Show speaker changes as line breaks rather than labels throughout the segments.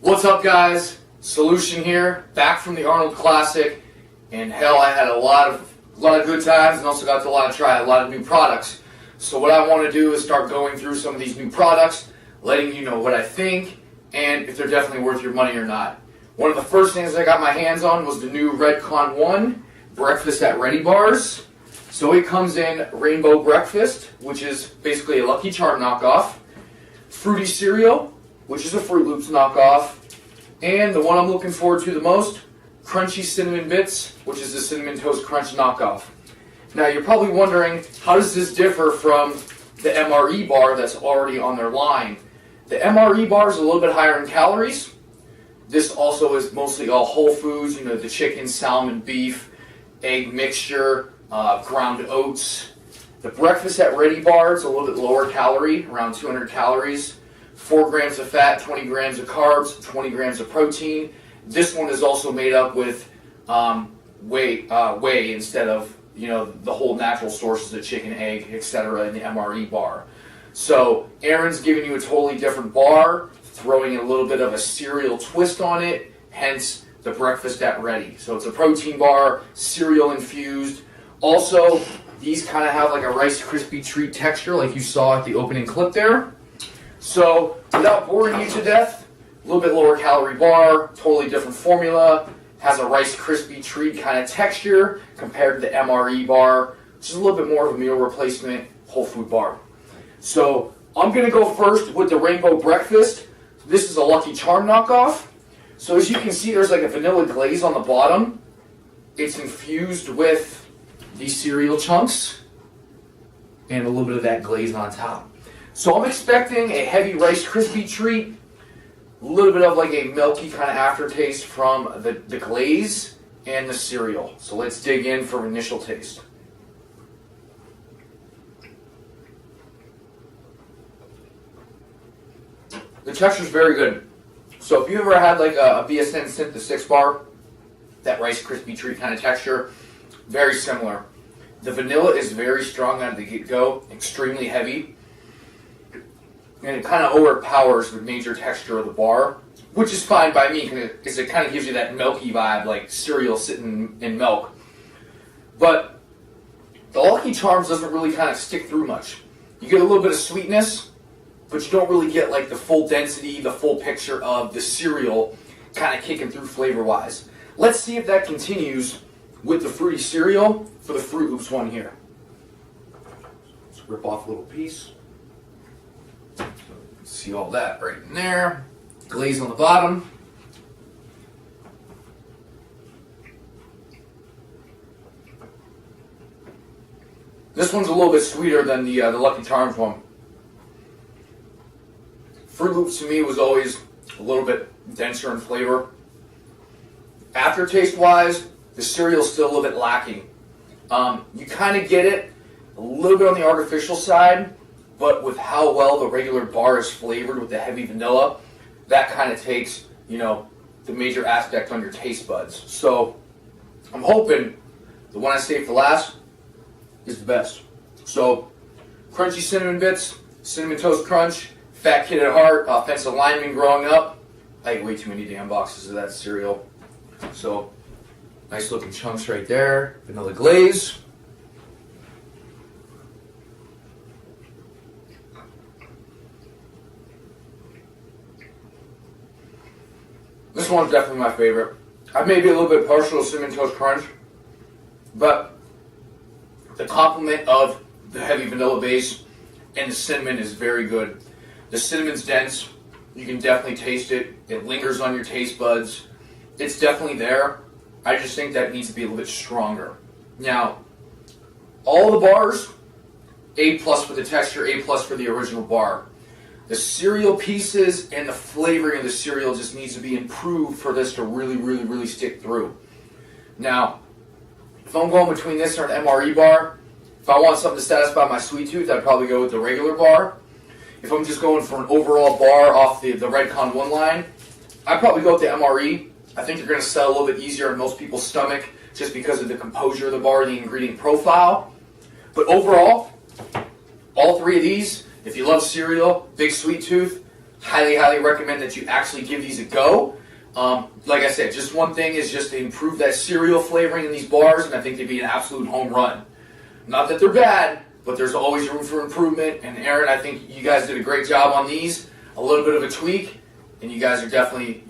What's up, guys? Solution here, back from the Arnold Classic, and hell, I had a lot of good times, and also got to try a lot of new products. So what I want to do is start going through some of these new products, letting you know what I think, and if they're definitely worth your money or not. One of the first things I got my hands on was the new Redcon1 Breakfast at Ready bars. So it comes in Rainbow Breakfast, which is basically a Lucky Charm knockoff, Fruity Cereal, which is a Fruit Loops knockoff, and the one I'm looking forward to the most, Crunchy Cinnamon Bits, which is the Cinnamon Toast Crunch knockoff. Now you're probably wondering, how does this differ from the MRE bar that's already on their line? The MRE bar is a little bit higher in calories. This also is mostly all whole foods, you know, the chicken, salmon, beef, egg mixture, ground oats. The Breakfast at Ready bar is a little bit lower calorie, around 200 calories. 4 grams of fat, 20 grams of carbs, 20 grams of protein. This one is also made up with whey instead of, you know, the whole natural sources of chicken, egg, etc. in the MRE bar. So Aaron's giving you a totally different bar, throwing a little bit of a cereal twist on it, hence the Breakfast at Ready. So it's a protein bar, cereal infused. Also, these kind of have like a Rice Krispie treat texture like you saw at the opening clip there. So, without boring you to death, a little bit lower calorie bar, totally different formula, has a Rice Krispie treat kind of texture compared to the MRE bar, which is a little bit more of a meal replacement whole food bar. So, I'm going to go first with the Rainbow Breakfast. This is a Lucky Charm knockoff. So, as you can see, there's like a vanilla glaze on the bottom. It's infused with these cereal chunks and a little bit of that glaze on top. So I'm expecting a heavy Rice Krispie treat, a little bit of like a milky kind of aftertaste from the glaze and the cereal. So let's dig in for an initial taste. The texture is very good. So if you ever had like a BSN Synth the 6 bar, that Rice Krispie treat kind of texture, very similar. The vanilla is very strong out of the get-go, extremely heavy. And it kind of overpowers the major texture of the bar, which is fine by me because it kind of gives you that milky vibe, like cereal sitting in milk. But the Lucky Charms doesn't really kind of stick through much. You get a little bit of sweetness, but you don't really get like the full density, the full picture of the cereal kind of kicking through flavor-wise. Let's see if that continues with the Fruity Cereal for the Fruit Loops one here. Let's rip off a little piece. See all that right in there. Glaze on the bottom. This one's a little bit sweeter than the Lucky Charms one. Fruit Loops to me was always a little bit denser in flavor. Aftertaste wise, the cereal's still a little bit lacking. You kind of get it a little bit on the artificial side, but with how well the regular bar is flavored with the heavy vanilla, that kind of takes, you know, the major aspect on your taste buds. So I'm hoping the one I saved for last is the best. So Crunchy Cinnamon Bits, Cinnamon Toast Crunch, fat kid at heart, offensive lineman growing up. I ate way too many damn boxes of that cereal. So nice looking chunks right there, vanilla glaze. This one's definitely my favorite. I may be a little bit partial to Cinnamon Toast Crunch, but the complement of the heavy vanilla base and the cinnamon is very good. The cinnamon's dense. You can definitely taste it. It lingers on your taste buds. It's definitely there. I just think that it needs to be a little bit stronger. Now, all the bars, A+ for the texture, A+ for the original bar. The cereal pieces and the flavoring of the cereal just needs to be improved for this to really stick through. Now, if I'm going between this or an MRE bar, if I want something to satisfy my sweet tooth, I'd probably go with the regular bar. If I'm just going for an overall bar off the Redcon1 line, I'd probably go with the MRE. I think you're going to sell a little bit easier in most people's stomach just because of the composure of the bar, the ingredient profile. But overall, all three of these, if you love cereal, big sweet tooth, highly, highly recommend that you actually give these a go. Like I said, just one thing is just to improve that cereal flavoring in these bars, and I think they'd be an absolute home run. Not that they're bad, but there's always room for improvement, and Aaron, I think you guys did a great job on these. A little bit of a tweak, and you guys are definitely,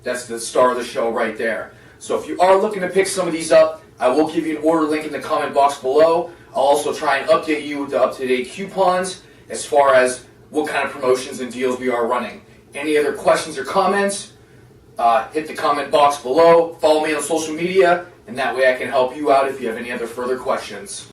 that's the star of the show right there. So if you are looking to pick some of these up, I will give you an order link in the comment box below. I'll also try and update you with the up-to-date coupons as far as what kind of promotions and deals we are running. Any other questions or comments, hit the comment box below. Follow me on social media, and that way I can help you out if you have any other further questions.